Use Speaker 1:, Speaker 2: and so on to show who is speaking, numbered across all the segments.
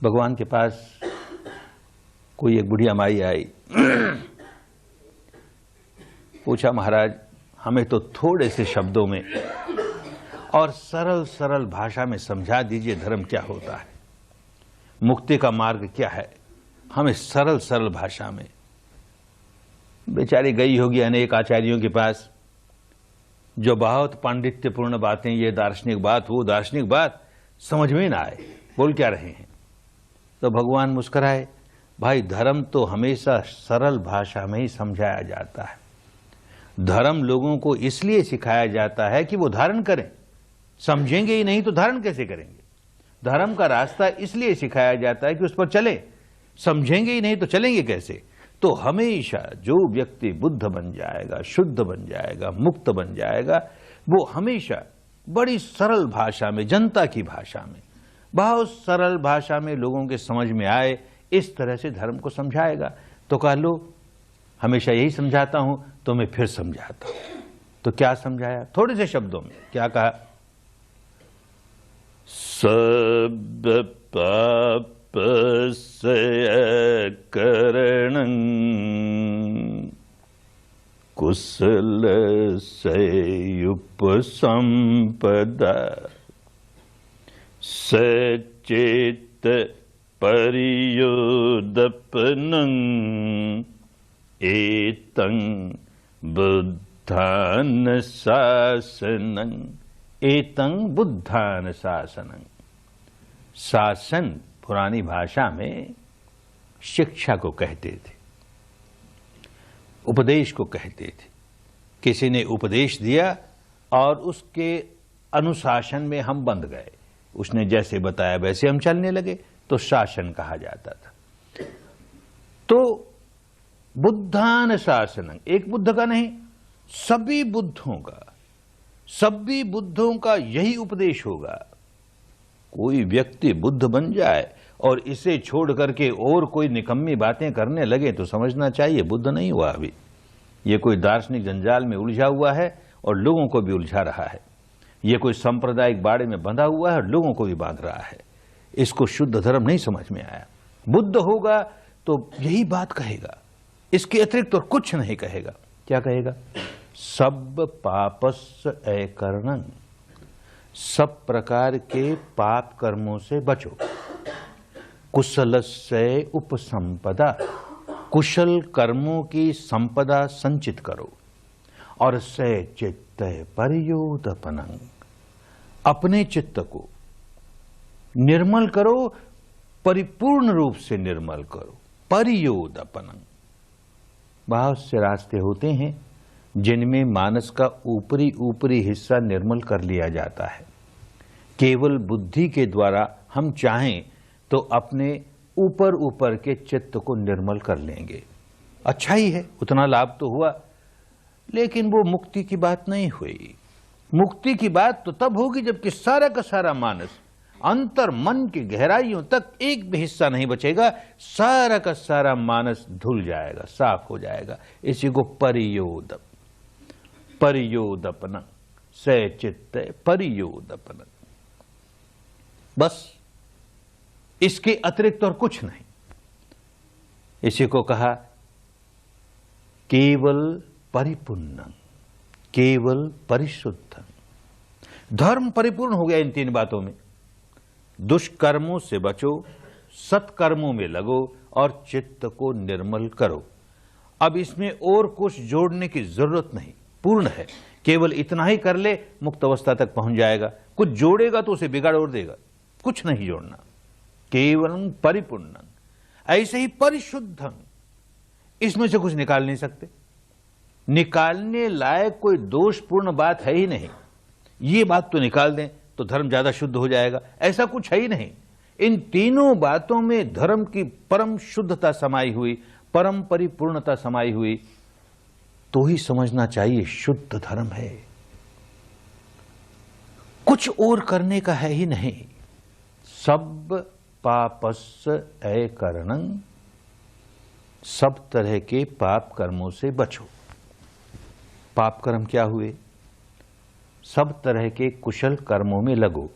Speaker 1: भगवान के पास कोई एक बुढ़िया माई आई। पूछा, महाराज हमें तो थोड़े से शब्दों में और सरल सरल भाषा में समझा दीजिए धर्म क्या होता है, मुक्ति का मार्ग क्या है, हमें सरल सरल भाषा में। बेचारी गई होगी अनेक आचार्यों के पास, जो बहुत पांडित्यपूर्ण बातें, ये दार्शनिक बात वो दार्शनिक बात, समझ में ना आए बोल क्या रहे हैं। तो भगवान मुस्कुराए, भाई धर्म तो हमेशा सरल भाषा में ही समझाया जाता है। धर्म लोगों को इसलिए सिखाया जाता है कि वो धारण करें, समझेंगे ही नहीं तो धारण कैसे करेंगे। धर्म का रास्ता इसलिए सिखाया जाता है कि उस पर चले, समझेंगे ही नहीं तो चलेंगे कैसे। तो हमेशा जो व्यक्ति बुद्ध बन जाएगा, शुद्ध बन जाएगा, मुक्त बन जाएगा, वो हमेशा बड़ी सरल भाषा में, जनता की भाषा में, बहुत सरल भाषा में लोगों के समझ में आए, इस तरह से धर्म को समझाएगा। तो कह लो हमेशा यही समझाता हूं, तो मैं फिर समझाता हूं। तो क्या समझाया, थोड़े से शब्दों में क्या कहा, सब पाप से करणं कुशल से उपसंपदा सचेत परियोदपनं एतं बुद्धान शासनं। एतं बुद्धान शासनं। शासन पुरानी भाषा में शिक्षा को कहते थे, उपदेश को कहते थे। किसी ने उपदेश दिया और उसके अनुशासन में हम बंध गए, उसने जैसे बताया वैसे हम चलने लगे, तो शासन कहा जाता था। तो बुद्धान शासनं, एक बुद्ध का नहीं, सभी बुद्धों का, सभी बुद्धों का यही उपदेश होगा। कोई व्यक्ति बुद्ध बन जाए और इसे छोड़ करके और कोई निकम्मी बातें करने लगे तो समझना चाहिए बुद्ध नहीं हुआ अभी, ये कोई दार्शनिक जंजाल में उलझा हुआ है और लोगों को भी उलझा रहा है। ये कोई सांप्रदायिक बाड़े में बंधा हुआ है और लोगों को भी बांध रहा है। इसको शुद्ध धर्म नहीं समझ में आया। बुद्ध होगा तो यही बात कहेगा, इसके अतिरिक्त और कुछ नहीं कहेगा। क्या कहेगा, सब पापस्य अकरणं, सब प्रकार के पाप कर्मों से बचो, कुशलस्य उपसंपदा, कुशल कर्मों की संपदा संचित करो, और से चित्त परियोदपनं, अपने चित्त को निर्मल करो, परिपूर्ण रूप से निर्मल करो। परियोदपनं, बहुत से रास्ते होते हैं जिनमें मानस का ऊपरी ऊपरी हिस्सा निर्मल कर लिया जाता है। केवल बुद्धि के द्वारा हम चाहें तो अपने ऊपर ऊपर के चित्त को निर्मल कर लेंगे, अच्छा ही है, उतना लाभ तो हुआ, लेकिन वो मुक्ति की बात नहीं हुई। मुक्ति की बात तो तब होगी जबकि सारा का सारा मानस, अंतर मन की गहराइयों तक एक भी हिस्सा नहीं बचेगा, सारा का सारा मानस धुल जाएगा, साफ हो जाएगा। इसी को परियोदपनं, से चित्त परियोदपनं, बस इसके अतिरिक्त और कुछ नहीं। इसी को कहा केवल परिपूर्णं, केवल परिशुद्धं। धर्म परिपूर्ण हो गया इन तीन बातों में। दुष्कर्मों से बचो, सत्कर्मों में लगो और चित्त को निर्मल करो। अब इसमें और कुछ जोड़ने की जरूरत नहीं, पूर्ण है। केवल इतना ही कर ले, मुक्त अवस्था तक पहुंच जाएगा। कुछ जोड़ेगा तो उसे बिगाड़ और देगा, कुछ नहीं जोड़ना। केवलं परिपूर्णं, ऐसे ही परिशुद्धं, इसमें से कुछ निकाल नहीं सकते। निकालने लायक कोई दोषपूर्ण बात है ही नहीं। ये बात तो निकाल दें तो धर्म ज्यादा शुद्ध हो जाएगा, ऐसा कुछ है ही नहीं। इन तीनों बातों में धर्म की परम शुद्धता समाई हुई, परम परिपूर्णता समाई हुई, तो ही समझना चाहिए शुद्ध धर्म है। कुछ और करने का है ही नहीं। सब पापस्य अकरणं, सब तरह के पाप कर्मों से बचो। पाप कर्म क्या हुए, सब तरह के कुशल कर्मों में लगो।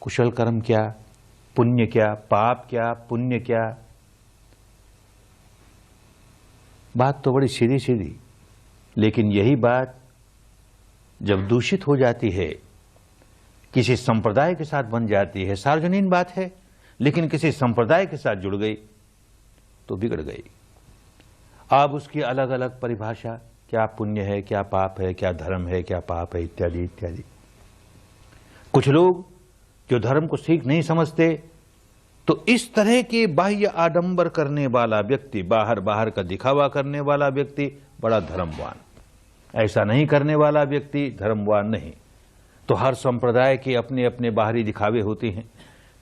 Speaker 1: कुशल कर्म क्या, पुण्य क्या, पाप क्या, पुण्य क्या। बात तो बड़ी सीधी सीधी, लेकिन यही बात जब दूषित हो जाती है, किसी संप्रदाय के साथ बन जाती है, सार्वजनीन बात है लेकिन किसी संप्रदाय के साथ जुड़ गई तो बिगड़ गई। अब उसकी अलग अलग परिभाषा, क्या पुण्य है, क्या पाप है, क्या धर्म है, क्या पाप है, इत्यादि इत्यादि। कुछ लोग जो धर्म को सीख नहीं समझते, तो इस तरह के बाह्य आडंबर करने वाला व्यक्ति, बाहर बाहर का दिखावा करने वाला व्यक्ति बड़ा धर्मवान, ऐसा नहीं करने वाला व्यक्ति धर्मवान नहीं। तो हर संप्रदाय के अपने अपने बाहरी दिखावे होते हैं।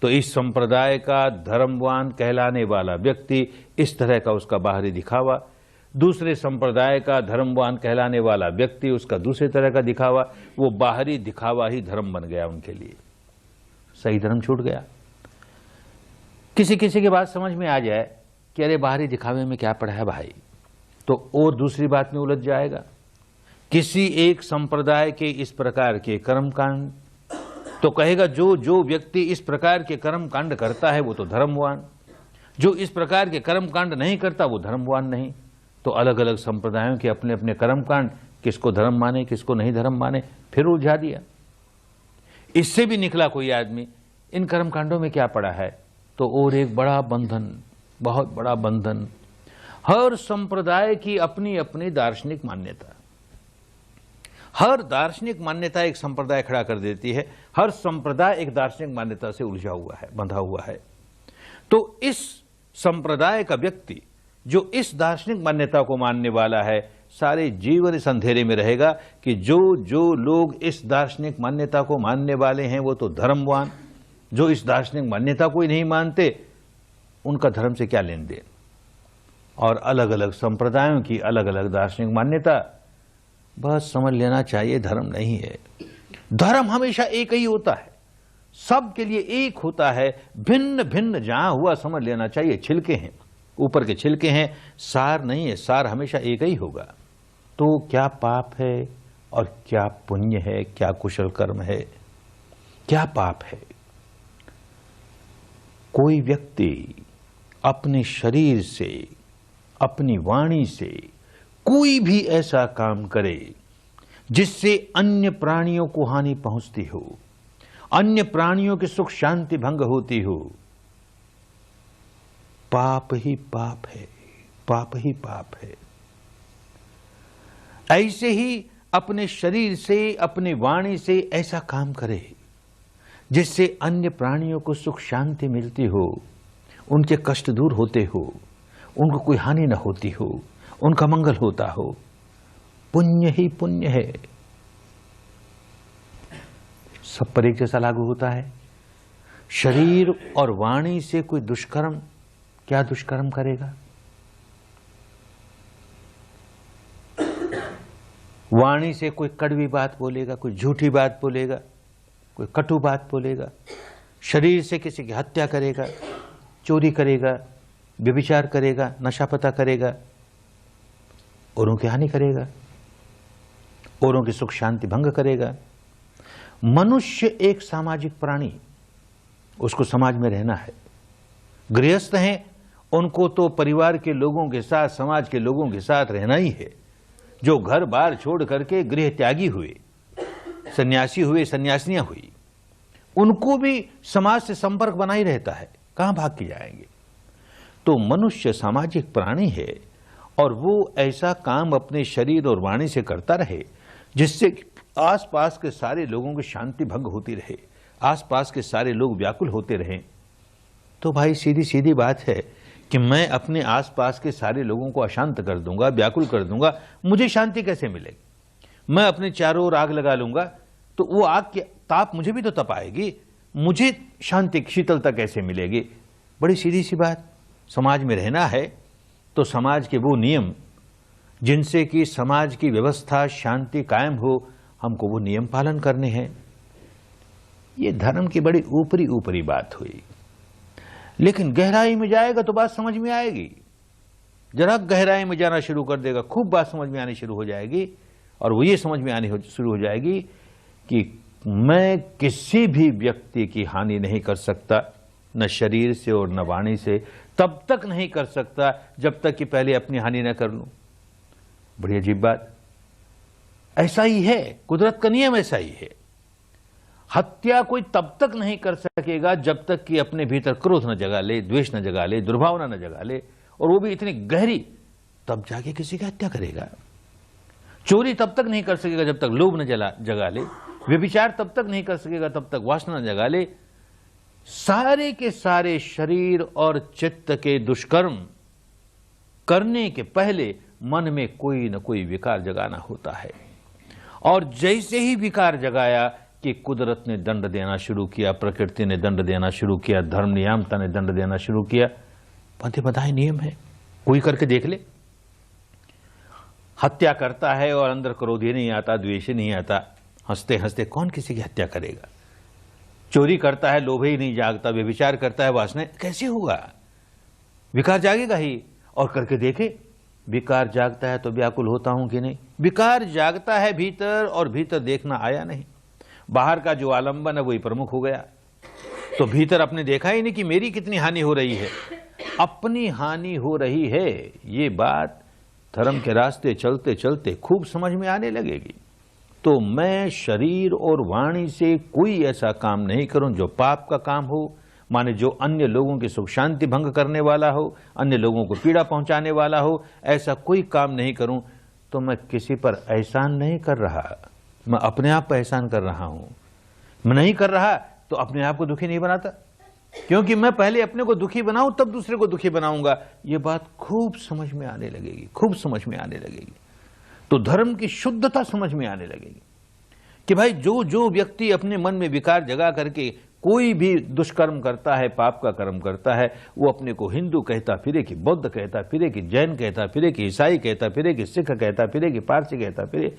Speaker 1: तो इस संप्रदाय का धर्मवान कहलाने वाला व्यक्ति इस तरह का उसका बाहरी दिखावा, दूसरे संप्रदाय का धर्मवान कहलाने वाला व्यक्ति उसका दूसरे तरह का दिखावा, वो बाहरी दिखावा ही धर्म बन गया उनके लिए, सही धर्म छूट गया। किसी किसी की बात समझ में आ जाए कि अरे बाहरी दिखावे में क्या पड़ा है भाई, तो और दूसरी बात में उलझ जाएगा। किसी एक संप्रदाय के इस प्रकार के कर्मकांड, तो कहेगा जो जो व्यक्ति इस प्रकार के कर्मकांड करता है वो तो धर्मवान, जो इस प्रकार के कर्मकांड नहीं करता वो धर्मवान नहीं। तो अलग अलग संप्रदायों के अपने अपने कर्मकांड, किसको धर्म माने किसको नहीं धर्म माने, फिर उलझा दिया। इससे भी निकला कोई आदमी, इन कर्मकांडों में क्या पड़ा है, तो और एक बड़ा बंधन, बहुत बड़ा बंधन। हर संप्रदाय की अपनी अपनी दार्शनिक मान्यता, हर दार्शनिक मान्यता एक संप्रदाय खड़ा कर देती है, हर संप्रदाय एक दार्शनिक मान्यता से उलझा हुआ है, बंधा हुआ है। तो इस संप्रदाय का व्यक्ति जो इस दार्शनिक मान्यता को मानने वाला है, सारे जीवन इस अंधेरे में रहेगा कि जो जो लोग इस दार्शनिक मान्यता को मानने वाले हैं वो तो धर्मवान, जो इस दार्शनिक मान्यता को ही नहीं मानते उनका धर्म से क्या लेन देन। और अलग अलग संप्रदायों की अलग अलग दार्शनिक मान्यता, बस समझ लेना चाहिए धर्म नहीं है। धर्म हमेशा एक ही होता है, सबके लिए एक होता है, भिन्न भिन्न जहां हुआ समझ लेना चाहिए। छिलके हैं, ऊपर के छिलके हैं, सार नहीं है, सार हमेशा एक ही होगा। तो क्या पाप है और क्या पुण्य है, क्या कुशल कर्म है, क्या पाप है। कोई व्यक्ति अपने शरीर से, अपनी वाणी से कोई भी ऐसा काम करे जिससे अन्य प्राणियों को हानि पहुंचती हो, अन्य प्राणियों की सुख शांति भंग होती हो, पाप ही पाप है, पाप ही पाप है। ऐसे ही अपने शरीर से, अपने वाणी से ऐसा काम करे जिससे अन्य प्राणियों को सुख शांति मिलती हो, उनके कष्ट दूर होते हो, उनको कोई हानि न होती हो, उनका मंगल होता हो, पुण्य ही पुण्य है। सब पर एक जैसा लागू होता है। शरीर और वाणी से कोई दुष्कर्म, क्या दुष्कर्म करेगा? वाणी से कोई कड़वी बात बोलेगा, कोई झूठी बात बोलेगा, कोई कटु बात बोलेगा। शरीर से किसी की हत्या करेगा, चोरी करेगा, व्यभिचार करेगा, नशा पता करेगा, औरों की हानि करेगा, औरों की सुख शांति भंग करेगा। मनुष्य एक सामाजिक प्राणी, उसको समाज में रहना है। गृहस्थ हैं, उनको तो परिवार के लोगों के साथ, समाज के लोगों के साथ रहना ही है। जो घर बार छोड़ करके गृह त्यागी हुए, सन्यासी हुए, सन्यासिनियां हुई, उनको भी समाज से संपर्क बना ही रहता है, कहां भाग के जाएंगे। तो मनुष्य सामाजिक प्राणी है और वो ऐसा काम अपने शरीर और वाणी से करता रहे जिससे आसपास के सारे लोगों की शांति भंग होती रहे, आसपास के सारे लोग व्याकुल होते रहें। तो भाई सीधी सीधी बात है कि मैं अपने आसपास के सारे लोगों को अशांत कर दूंगा, व्याकुल कर दूंगा, मुझे शांति कैसे मिलेगी? मैं अपने चारों ओर आग लगा लूंगा तो वो आग की ताप मुझे भी तो तपाएगी, मुझे शांति शीतलता कैसे मिलेगी? बड़ी सीधी सी बात। समाज में रहना है तो समाज के वो नियम जिनसे कि समाज की व्यवस्था शांति कायम हो, हमको वो नियम पालन करने हैं। ये धर्म की बड़ी ऊपरी ऊपरी बात हुई, लेकिन गहराई में जाएगा तो बात समझ में आएगी। जरा गहराई में जाना शुरू कर देगा, खूब बात समझ में आनी शुरू हो जाएगी। और वो ये समझ में आनी शुरू हो जाएगी कि मैं किसी भी व्यक्ति की हानि नहीं कर सकता, न शरीर से और न वाणी से, तब तक नहीं कर सकता जब तक कि पहले अपनी हानि न कर लूं। बड़ी अजीब बात। ऐसा ही है, कुदरत का नियम ऐसा ही है। हत्या कोई तब तक नहीं कर सकेगा जब तक कि अपने भीतर क्रोध न जगा ले, द्वेष न जगा ले, दुर्भावना न जगा ले, और वो भी इतनी गहरी, तब जाके किसी की हत्या करेगा। चोरी तब तक नहीं कर सकेगा जब तक लोभ न जगा ले, व्यभिचार तब तक नहीं कर सकेगा तब तक वासना न जगा ले। सारे के सारे शरीर और चित्त के दुष्कर्म करने के पहले मन में कोई न कोई विकार जगाना होता है, और जैसे ही विकार जगाया कि कुदरत ने दंड देना शुरू किया, प्रकृति ने दंड देना शुरू किया, धर्म नियामता ने दंड देना शुरू किया। बंधे बंधाए नियम है, कोई करके देख ले। हत्या करता है और अंदर क्रोध ही नहीं आता, द्वेष ही नहीं आता, हंसते हंसते कौन किसी की हत्या करेगा। चोरी करता है, लोभ ही नहीं जागता, व्यभिचार करता है, वासना, कैसे होगा? विकार जागेगा ही। और करके देखे, विकार जागता है तो व्याकुल होता हूं कि नहीं? विकार जागता है भीतर, और भीतर देखना आया नहीं। बाहर का जो आलंबन है वही प्रमुख हो गया, तो भीतर अपने देखा ही नहीं कि मेरी कितनी हानि हो रही है। अपनी हानि हो रही है, ये बात धर्म के रास्ते चलते चलते खूब समझ में आने लगेगी। तो मैं शरीर और वाणी से कोई ऐसा काम नहीं करूं जो पाप का काम हो, माने जो अन्य लोगों की सुख शांति भंग करने वाला हो, अन्य लोगों को पीड़ा पहुंचाने वाला हो। ऐसा कोई काम नहीं करूं तो मैं किसी पर एहसान नहीं कर रहा, मैं अपने आप पर एहसान कर रहा हूं। मैं नहीं कर रहा तो अपने आप को दुखी नहीं बनाता, क्योंकि मैं पहले अपने को दुखी बनाऊं तब दूसरे को दुखी बनाऊंगा। ये बात खूब समझ में आने लगेगी, खूब समझ में आने लगेगी। तो धर्म की शुद्धता समझ में आने लगेगी कि भाई जो जो व्यक्ति अपने मन में विकार जगा करके कोई भी दुष्कर्म करता है, पाप का कर्म करता है, वो अपने को हिंदू कहता फिरे, कि बौद्ध कहता फिरे, कि जैन कहता फिरे, कि ईसाई कहता फिरे, कि सिख कहता फिरे, कि पारसी कहता फिरे,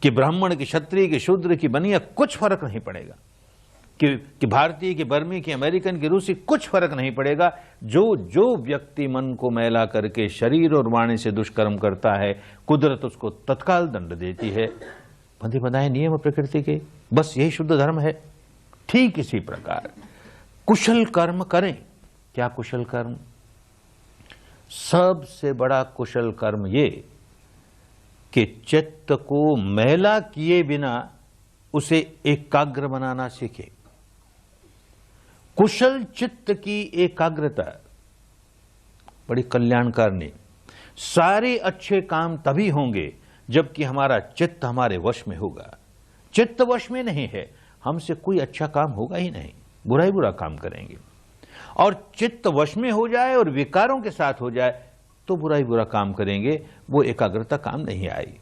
Speaker 1: कि ब्राह्मण, की क्षत्रिय, की शूद्र, की बनिया, कुछ फर्क नहीं पड़ेगा। कि भारतीय, की बर्मी, की अमेरिकन, की रूसी, कुछ फर्क नहीं पड़ेगा। जो जो व्यक्ति मन को मैला करके शरीर और वाणी से दुष्कर्म करता है, कुदरत उसको तत्काल दंड देती है। बंधे बंधाए नियम प्रकृति के, बस यही शुद्ध धर्म है। ठीक इसी प्रकार कुशल कर्म करें। क्या कुशल कर्म? सबसे बड़ा कुशल कर्म ये कि चित्त को मैला किए बिना उसे एकाग्र बनाना सीखे। कुशल चित्त की एकाग्रता बड़ी कल्याणकारिणी। सारे अच्छे काम तभी होंगे जबकि हमारा चित्त हमारे वश में होगा। चित्त वश में नहीं है, हमसे कोई अच्छा काम होगा ही नहीं, बुरा ही बुरा काम करेंगे। और चित्त वश में हो जाए और विकारों के साथ हो जाए तो बुरा ही बुरा काम करेंगे, वो एकाग्रता काम नहीं आई।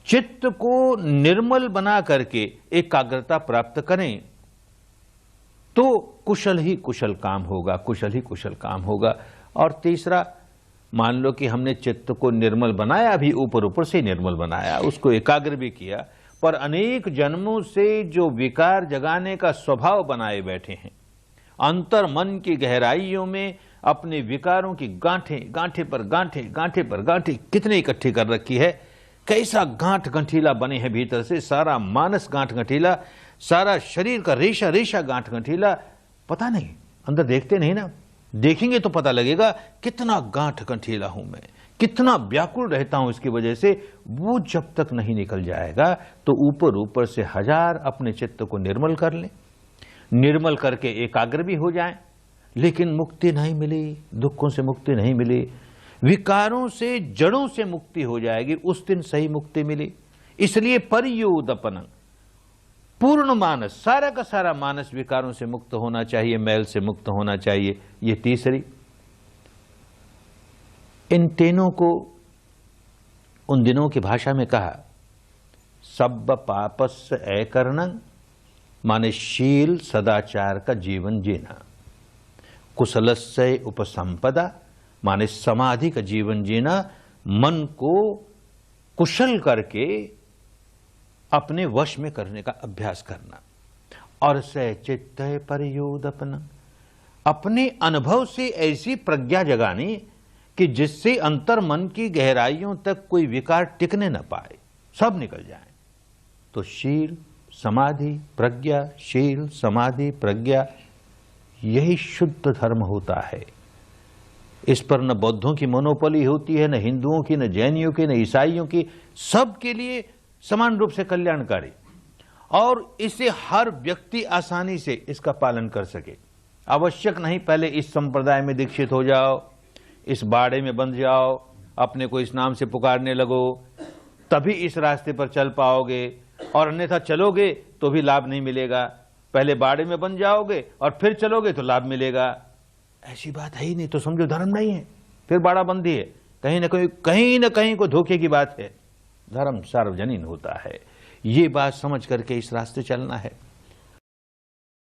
Speaker 1: चित्त को निर्मल बना करके एकाग्रता प्राप्त करें तो कुशल ही कुशल काम होगा, कुशल ही कुशल काम होगा। और तीसरा, मान लो कि हमने चित्त को निर्मल बनाया, भी ऊपर ऊपर से निर्मल बनाया, उसको एकाग्र भी किया, पर अनेक जन्मों से जो विकार जगाने का स्वभाव बनाए बैठे हैं, अंतर मन की गहराइयों में अपने विकारों की गांठें, गांठे पर गांठे, गांठे पर गांठे कितने इकट्ठी कर रखी है। कैसा गांठ गंठीला बने हैं भीतर से, सारा मानस गांठ गंठीला, सारा शरीर का रेशा रेशा गांठ गंठीला। पता नहीं, अंदर देखते नहीं ना, देखेंगे तो पता लगेगा कितना गांठ गंठीला हूं मैं, कितना व्याकुल रहता हूं इसकी वजह से। वो जब तक नहीं निकल जाएगा तो ऊपर ऊपर से हजार अपने चित्त को निर्मल कर लें, निर्मल करके एकाग्र भी हो जाएं, लेकिन मुक्ति नहीं मिली, दुखों से मुक्ति नहीं मिली, विकारों से, जड़ों से मुक्ति हो जाएगी, उस दिन सही मुक्ति मिली। इसलिए परयोदपन, पूर्ण मानस, सारा का सारा मानस विकारों से मुक्त होना चाहिए, मैल से मुक्त होना चाहिए। ये तीसरी। इन तीनों को उन दिनों की भाषा में कहा सब पापस्य अकरणं, माने शील सदाचार का जीवन जीना। कुशलस्य उपसंपदा, माने समाधि का जीवन जीना, मन को कुशल करके अपने वश में करने का अभ्यास करना। और स चित्त परयोदपन, अपने अनुभव से ऐसी प्रज्ञा जगानी कि जिससे अंतर मन की गहराइयों तक कोई विकार टिकने न पाए, सब निकल जाए। तो शील समाधि प्रज्ञा, शील समाधि प्रज्ञा, यही शुद्ध धर्म होता है। इस पर न बौद्धों की मोनोपोली होती है, न हिंदुओं की, न जैनियों की, न ईसाइयों की, सबके लिए समान रूप से कल्याणकारी, और इसे हर व्यक्ति आसानी से इसका पालन कर सके। आवश्यक नहीं पहले इस संप्रदाय में दीक्षित हो जाओ, इस बाड़े में बंध जाओ, अपने को इस नाम से पुकारने लगो, तभी इस रास्ते पर चल पाओगे, और अन्यथा चलोगे तो भी लाभ नहीं मिलेगा। पहले बाड़े में बन जाओगे और फिर चलोगे तो लाभ मिलेगा। ऐसी बात है ही नहीं, तो समझो धर्म नहीं है, फिर बाड़ा बंदी है। कहीं न कहीं को धोखे की बात है। धर्म सार्वजनीन होता है, ये बात समझ करके इस रास्ते चलना है।